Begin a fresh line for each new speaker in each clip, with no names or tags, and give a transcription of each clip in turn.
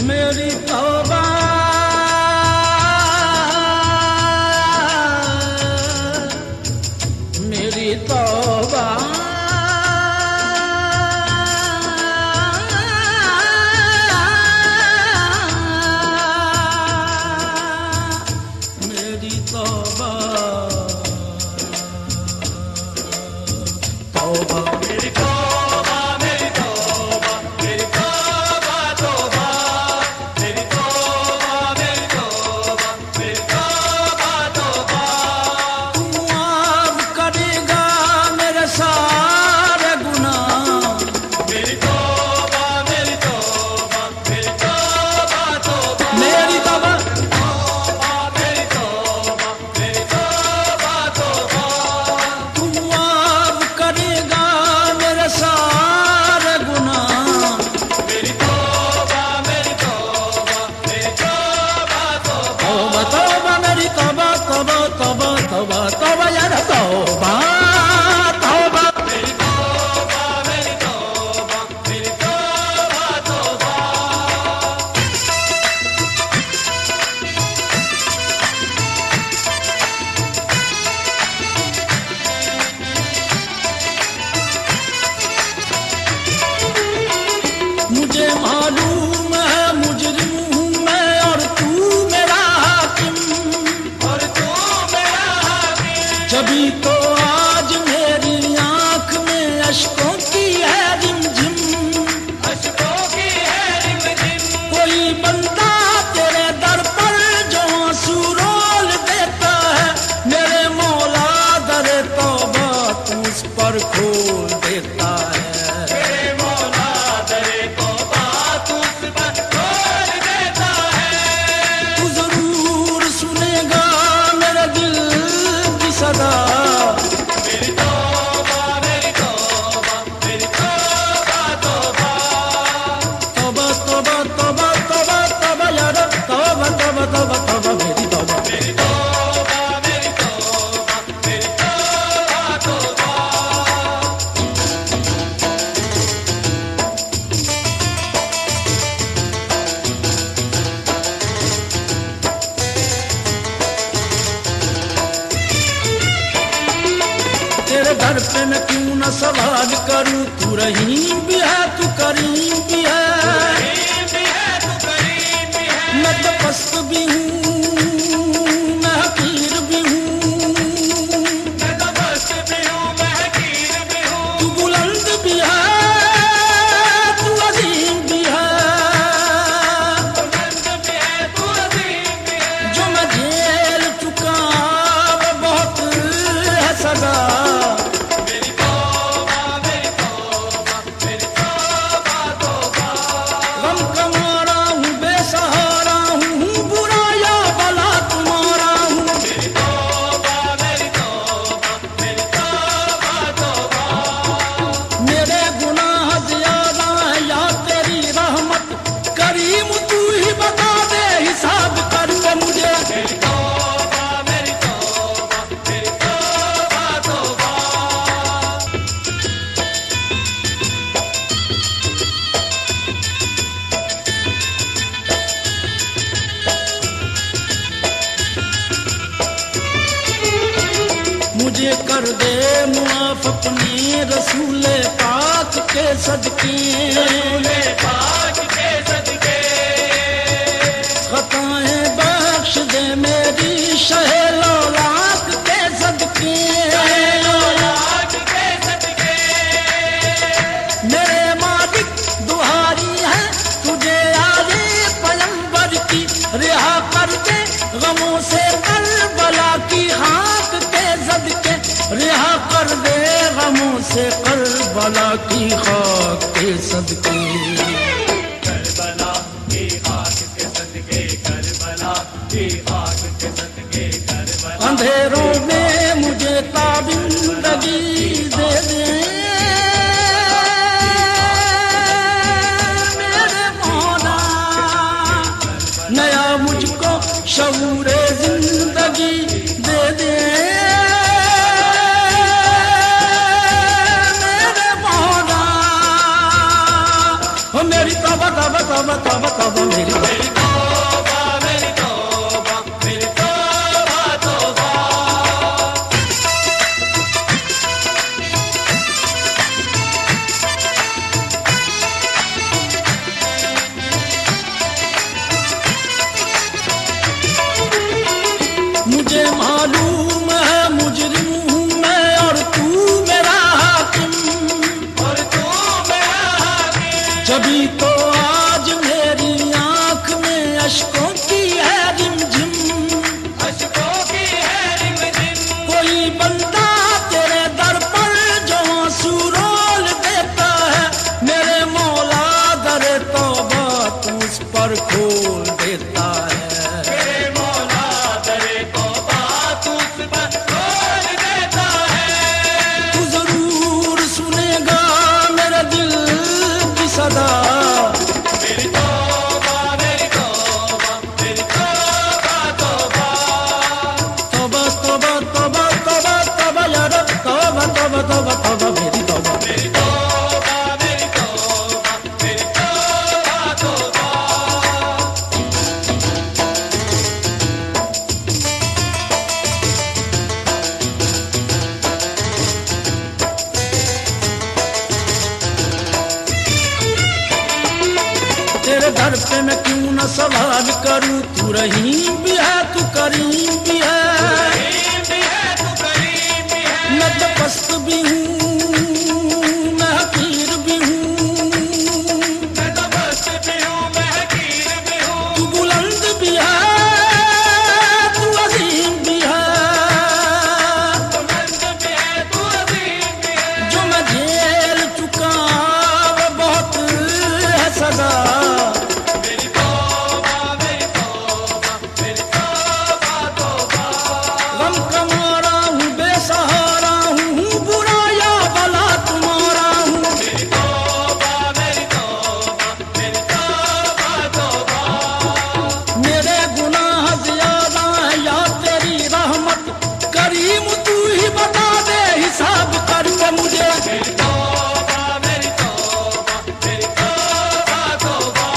मेरी तौबा मेरी तौबा मेरी तौबा तौबा मेरी तौबा मेरी तौबा मेरी तौबा तौबा मेरी तौबा मेरी तौबा मेरी तौबा तौबा तू माफ करेगा मेरे सारे गुनाह मेरी तौबा मेरी तौबा मेरी तौबा तौबा मेरी तौबा मेरी तौबा मेरी तौबा तौबा तू माफ करेगा मेरे सारे गुनाह मेरी तौबा मेरी तौबा मेरी तौबा तौबा तौबा मेरी तौबा तौबा तौबा तौबा तौबा यार तौबा तौबा मेरी तौबा मेरी तौबा मेरी तौबा तौबा मुझे मालूम है मुजरिम हूँ मैं और तू मेरा हाकिम और तू मेरा हाकिम जभी तो आज मेरी आंख में अश्कों की है रिमझिम अश्कों की है रिमझिम कोई बंदा तेरे दर पर जो आंसू रोल देता है मेरे मौला दरे तौबा तू उस पर खोल देता है मेरे मौला दरे तौबा तू उस पर खोल देता है तू जरूर सुनेगा मेरे दिल की सदा मेरी तौबा मेरी तौबा मेरी तौबा तौबा तौबा तौबा तौबा तौबा तौबा यार तौबा तौबा तौबा तौबा मेरी तौबा मेरी तौबा मेरी तौबा मेरी तौबा तौबा तेरे दर पे मैं क्यों न सवाल करूं तू रहीम भी है तू करीम भी है मैं तो पस्त भी हूँ मैं हकीर भी हूँ तू बुलंद भी है तू अजीम भी है जो मैं झेल चुका वो बहुत है सदा मेरी तौबा मेरी तौबा मेरी तौबा तौबा गम का मारा हूँ बेसहारा हूँ बुरा या भला तुम्हारा हूँ मेरी तौबा मेरी तौबा मेरी तौबा तौबा मेरे गुनाह ज्यादा है या तेरी रहमत करीम तू ही बता दे हिसाब करके मुझे मेरी तौबा मेरी तौबा मेरी तौबा तौबा मुझे कर दे मुआफ अपने रसूल पाक के सदके खताएं बख्श दे मेरी शहे लौलाक के सदके मेरे मालिक दुहारी है तुझे आजे पैगंबर की रिहा कर दे गमों से करबला की खाक के सदके रिहा कर दे गमों से करबला की खाक के सदके करबला की खाक के सदके करबला की खाक के सदके करबला अंधेरों में मुझे ताबिंदगी दे दे मेरे मौला नया मुझको शऊरे जिंदगी दे दे मेरे मौला हो मेरी तौबा तौबा तौबा तौबा तौबा मेरी तौबा।
मेरी तौबा मेरी तौबा तौबा।
मुझे मालूम है मुजरिम हूँ मैं और तू मेरा हाकिम,
और तू मेरा हाकिम।
जभी तो आज मेरी आंख में अश्कों की है रिमझिम,
अश्कों की है रिमझिम।
कोई बंदा तेरे दर पर जो आंसू रोल देता है, मेरे मौला दरे तौबा तू उस पर खोल देता है।
मेरे मौला दरे तौबा तू उस पर खोल देता है।
तू जरूर सुनेगा मेरे दिल की सदा,
मेरी तौबा मेरी तौबा मेरी तौबा तौबा।
तौबा तौबा तौबा तौबा तौबा या रब तौबा तौबा तौबा तौबा मेरी तौबा।
मेरी तौबा मेरी तौबा मेरी तौबा तौबा।
तेरे दर पे मैं क्यों न सवाल करूं, तू रहीम भी है तू करीम भी है।
करीम भी है तू करीम भी है।
मैं तो पस्त भी हूँ मैं हकीर भी हूँ,
मैं तो बस्त भी हूँ मैं हकीर भी हूँ।
तू बुलंद भी है तू अजीम भी है।
तू बुलंद भी है तू अजीम भी है।
जो मैं झेल चुका वो बहुत है सजा,
मेरी तौबा मेरी तौबा मेरी तौबा तौबा।
गम का मारा हूँ बेसहारा हूँ, बुरा या भला तुम्हारा हूँ।
मेरी तौबा मेरी तौबा मेरी तौबा तौबा।
मेरे गुनाह ज्यादा है या तेरी रहमत, करीम तू ही बता दे हिसाब करके मुझे।
मेरी तौबा मेरी तौबा मेरी तौबा तौबा।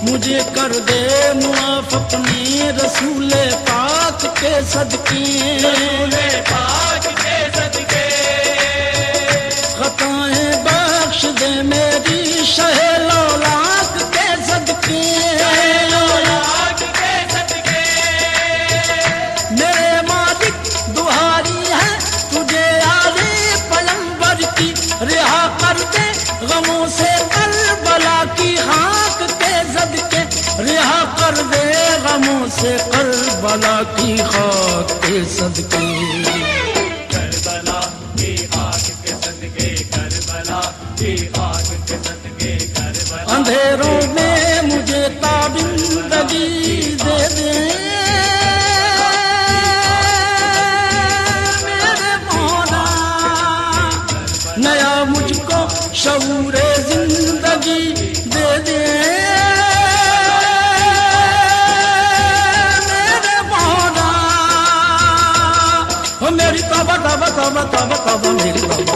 मुझे कर दे मुआफ अपने रसूले पाक के सदके,
रसूले पाक के सदके।
खताएं बख्श दे मेरी शहे लौलाक के सदके।
लौलाक के सदके।
मेरे मालिक दुहारी है तुझे आले पैगंबर की, रिहा कर दे गमों से करबला की खाक के सदके, रिहा कर दे गमों से करबला की खाक के सदके।
करबला की आग के सदके करबला की आग के सदके करबला।
अंधेरों में मुझे ताबिंदगी दे दे मेरे मौला, नया मुझको शऊरे जिंदगी दे दे मेरे मौला। हो मेरी तौबा तौबा तौबा तौबा तौबा मेरी तौबा।